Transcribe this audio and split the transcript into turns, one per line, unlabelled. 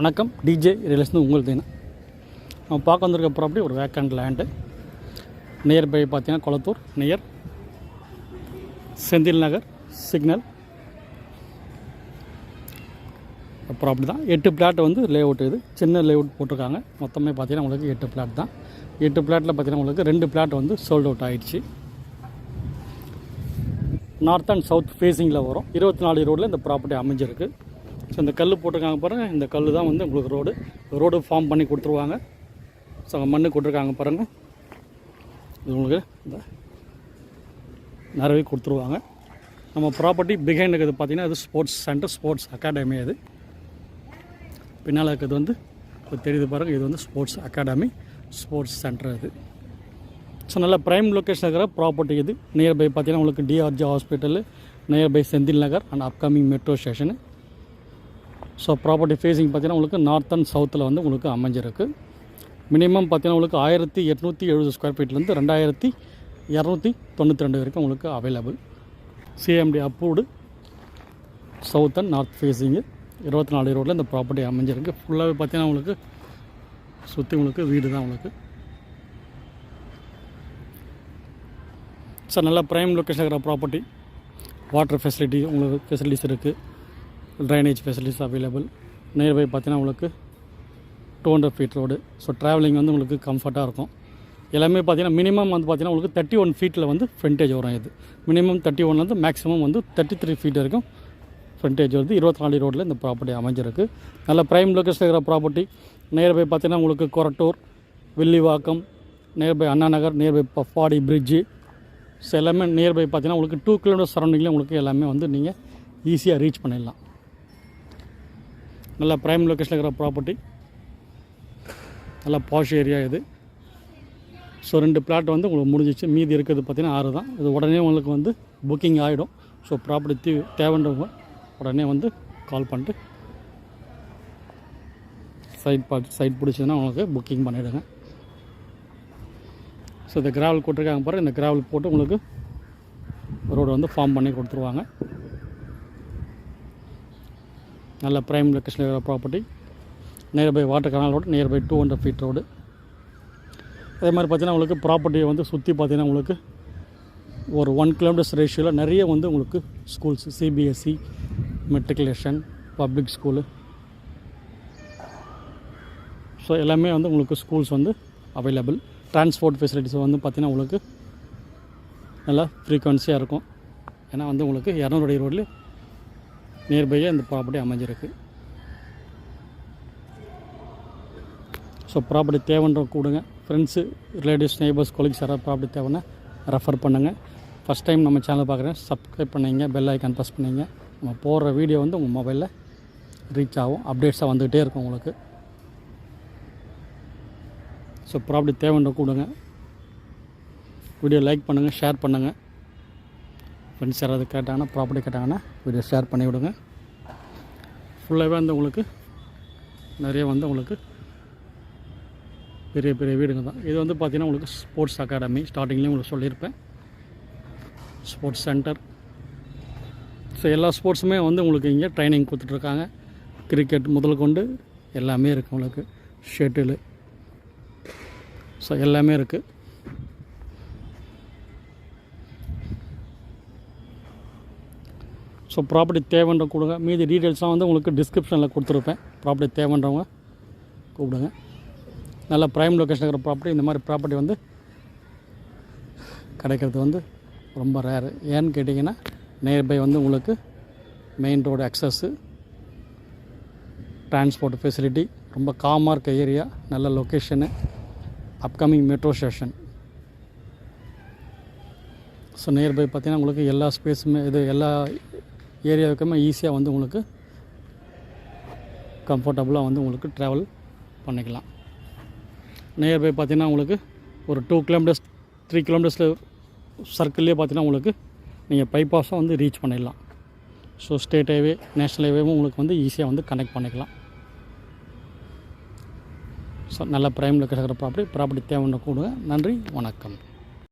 வணக்கம். டிஜே ரியல்ஸ்னு உங்களுக்கு நம்ம பார்க்க வந்திருக்க ப்ராப்பர்ட்டி ஒரு வேக்கண்ட் லேண்டு. நியர் பை பார்த்தீங்கன்னா Kolathur near Senthil Nagar signal property தான். 8 பிளாட் வந்து லே அவுட். இது சின்ன லே அவுட் போட்டிருக்காங்க. மொத்தமே பார்த்தீங்கன்னா உங்களுக்கு 8 பிளாட் தான். 8 பிளாட்டில் பார்த்தீங்கன்னா உங்களுக்கு 2 பிளாட் வந்து சோல்ட் அவுட் ஆகிடுச்சு. நார்த் அண்ட் சவுத் ஃபேஸிங்கில் வரும். 24 ரோடில் இந்த ப்ராப்பர்ட்டி அமைஞ்சிருக்கு. ஸோ இந்த கல் போட்டிருக்காங்க பாருங்கள். இந்த கல் தான் வந்து உங்களுக்கு ரோடு ஃபார்ம் பண்ணி கொடுத்துருவாங்க. ஸோ மண்ணு கொடுத்துருக்காங்க பாருங்கள். இது உங்களுக்கு இந்த நிறைவே கொடுத்துருவாங்க. நம்ம ப்ராப்பர்ட்டி பிஹைண்ட் இருக்கிறது பார்த்திங்கன்னா இது ஸ்போர்ட்ஸ் சென்டர், ஸ்போர்ட்ஸ் அகாடமி. அது பின்னால் இருக்கிறது வந்து இப்போ தெரியுது பாருங்கள். இது வந்து ஸ்போர்ட்ஸ் அகாடமி, ஸ்போர்ட்ஸ் சென்டர். இது ஸோ நல்ல ப்ரைம் லொக்கேஷன் இருக்கிற ப்ராப்பர்ட்டி. இது நியர்பை பார்த்தீங்கன்னா உங்களுக்கு TRG hospital, nearby Senthil Nagar and upcoming metro station. So property facing பார்த்தீங்கன்னா உங்களுக்கு நார்த் அண்ட் சவுத்தில் வந்து உங்களுக்கு அமைஞ்சிருக்கு. மினிமம் பார்த்தீங்கன்னா உங்களுக்கு 1870 ஸ்கொயர் ஃபீட்லேருந்து 2292 வரைக்கும் உங்களுக்கு available. CMD approved south and north facing 24 ரோடில் இந்த ப்ராப்பர்ட்டி அமைஞ்சிருக்கு. ஃபுல்லாகவே பார்த்தீங்கன்னா உங்களுக்கு சுற்றி உங்களுக்கு வீடு தான் உங்களுக்கு. ஸோ நல்லா ப்ரைம் லொக்கேஷன் இருக்கிற ப்ராப்பர்ட்டி. வாட்டர் ஃபெசிலிட்டி உங்களுக்கு ஃபெசிலிட்டிஸ் இருக்குது. Drainage facilities available. நியர்பை பார்த்தீங்கன்னா உங்களுக்கு 200 ஃபீட் ரோடு. ஸோ ட்ராவலிங் வந்து உங்களுக்கு கம்ஃபர்ட்டாக இருக்கும். எல்லாமே பார்த்தீங்கன்னா மினிமம் வந்து பார்த்தீங்கன்னா உங்களுக்கு 31 ஃபீட்டில் வந்து ஃப்ரண்டேஜ் வரும். இது மினிமம் 31 மேக்ஸிமம் வந்து 33 ஃபீட் வரைக்கும் ஃப்ரண்டேஜ் வருது. 24 ரோடில் இந்த ப்ராப்பர்ட்டி அமைஞ்சிருக்கு. நல்ல ப்ரைம் லொக்கேஷன் இருக்கிற ப்ராப்பர்ட்டி. நியர்பை பார்த்தீங்கன்னா உங்களுக்கு Korattur, Villivakkam, nearby Anna Nagar, nearby பப்பாடி fridge. So எல்லாமே நியர்பை பார்த்தீங்கன்னா உங்களுக்கு 2 கிலோமீட்டர் சரௌண்டிங்கில் உங்களுக்கு எல்லாமே வந்து நீங்கள் ஈஸியாக ரீச் பண்ணிடலாம். நல்ல ப்ரைம் லொக்கேஷனில் இருக்கிற ப்ராப்பர்ட்டி. நல்லா பாஷ் ஏரியா இது. ஸோ 2 பிளாட் வந்து உங்களுக்கு முடிஞ்சிச்சு. மீதி இருக்கிறது பார்த்திங்கன்னா 6 தான். இது உடனே உங்களுக்கு வந்து புக்கிங் ஆகிடும். ஸோ ப்ராப்பர்ட்டி தேவைன்றவங்க உடனே வந்து கால் பண்ணிட்டு சைட் பிடிச்சதுன்னா உங்களுக்கு புக்கிங் பண்ணிவிடுங்க. ஸோ இந்த கிராவல் போட்டிருக்காங்க பாருங்கள். இந்த கிராவல் போட்டு உங்களுக்கு ரோடு வந்து ஃபார்ம் பண்ணி கொடுத்துருவாங்க. நல்ல ப்ரைம் லொக்கேஷனில் இருக்கிற property. Nearby water canal road, nearby 200 feet road. அதே மாதிரி பார்த்திங்கன்னா உங்களுக்கு ப்ராப்பர்ட்டியை வந்து சுற்றி பார்த்திங்கன்னா உங்களுக்கு ஒரு 1 கிலோமீட்டர்ஸ் ரேஷியோவில் நிறைய வந்து உங்களுக்கு schools, CBSE, matriculation, public school. So எல்லாமே வந்து உங்களுக்கு ஸ்கூல்ஸ் வந்து அவைலபிள். ட்ரான்ஸ்போர்ட் ஃபெசிலிட்டிஸ் வந்து பார்த்திங்கன்னா உங்களுக்கு நல்லா ஃப்ரீக்வன்சியாக இருக்கும். ஏன்னா வந்து உங்களுக்கு 200 ரோட்லேயே நியர்பையாக இந்த ப்ராப்பர்ட்டி அமைஞ்சிருக்கு. ஸோ ப்ராப்பர்ட்டி தேவைன்ற கூடுங்க. ஃப்ரெண்ட்ஸு, ரிலேட்டிவ்ஸ், நெய்பர்ஸ், கொலீக்ஸ் யாராவது ப்ராப்பர்ட்டி தேவைன்னா ரெஃபர் பண்ணுங்கள். ஃபஸ்ட் டைம் நம்ம சேனல் பார்க்குறேன், சப்ஸ்கிரைப் பண்ணிங்க, பெல் ஐக்கான் ப்ரெஸ் பண்ணிங்க. நம்ம போடுற வீடியோ வந்து உங்கள் மொபைலில் ரீச் ஆகும். அப்டேட்ஸாக வந்துக்கிட்டே இருக்கும் உங்களுக்கு. ஸோ ப்ராப்பர்ட்டி தேவைன்ற கூடுங்க. வீடியோ லைக் பண்ணுங்கள், ஷேர் பண்ணுங்கள். ஃப்ரெண்ட்ஸ் யாராவது கேட்டாங்கன்னா, ப்ராப்பர்ட்டி கேட்டாங்கன்னா வீடியோ ஷேர் பண்ணி விடுங்க. ஃபுல்லாகவே வந்து உங்களுக்கு நிறைய வந்து உங்களுக்கு பெரிய பெரிய வீடுங்க தான். இது வந்து பார்த்திங்கன்னா உங்களுக்கு ஸ்போர்ட்ஸ் அகாடமி. ஸ்டார்டிங்லேயும் உங்களுக்கு சொல்லியிருப்பேன். Sports centre. ஸோ எல்லா ஸ்போர்ட்ஸுமே வந்து உங்களுக்கு இங்கே ட்ரைனிங் கொடுத்துட்ருக்காங்க. கிரிக்கெட் முதல் கொண்டு எல்லாமே இருக்குது உங்களுக்கு. ஷட்டிலு. ஸோ எல்லாமே இருக்குது. ஸோ ப்ராப்பர்ட்டி தேவைன்ற கொடுங்க. மீதி டீட்டெயில்ஸ்லாம் வந்து உங்களுக்கு டிஸ்கிரிப்ஷனில் கொடுத்துருப்பேன். ப்ராப்பர்ட்டி தேவைன்றவங்க கூப்பிடுங்க. நல்ல ப்ரைம் லொக்கேஷன் இருக்கிற ப்ராப்பர்ட்டி. இந்த மாதிரி ப்ராப்பர்ட்டி வந்து கிடைக்கிறது வந்து ரொம்ப ரேரு. ஏன்னு கேட்டிங்கன்னா நியர்பை வந்து உங்களுக்கு main road access, transport facility, ரொம்ப காமாக இருக்க ஏரியா, நல்ல location, upcoming metro station. So nearby பார்த்திங்கன்னா உங்களுக்கு எல்லா ஸ்பேஸுமே இது எல்லா ஏரியாவுக்குமே ஈஸியாக வந்து உங்களுக்கு கம்ஃபர்டபுளாக வந்து உங்களுக்கு ட்ராவல் பண்ணிக்கலாம். நியர்பை பார்த்திங்கன்னா உங்களுக்கு ஒரு 2 கிலோமீட்டர்ஸ் 3 கிலோமீட்டர்ஸில் சர்க்கிள்லேயே பார்த்திங்கன்னா உங்களுக்கு நீங்கள் பைபாஸாக வந்து ரீச் பண்ணிடலாம். ஸோ ஸ்டேட் ஹைவே, நேஷ்னல் ஹைவேவும் உங்களுக்கு வந்து ஈஸியாக வந்து கனெக்ட் பண்ணிக்கலாம். ஸோ நல்ல ப்ரைம் லொக்கேஷன் ப்ராப்பர்ட்டி தேவைன்னு கூடுங்க. நன்றி, வணக்கம்.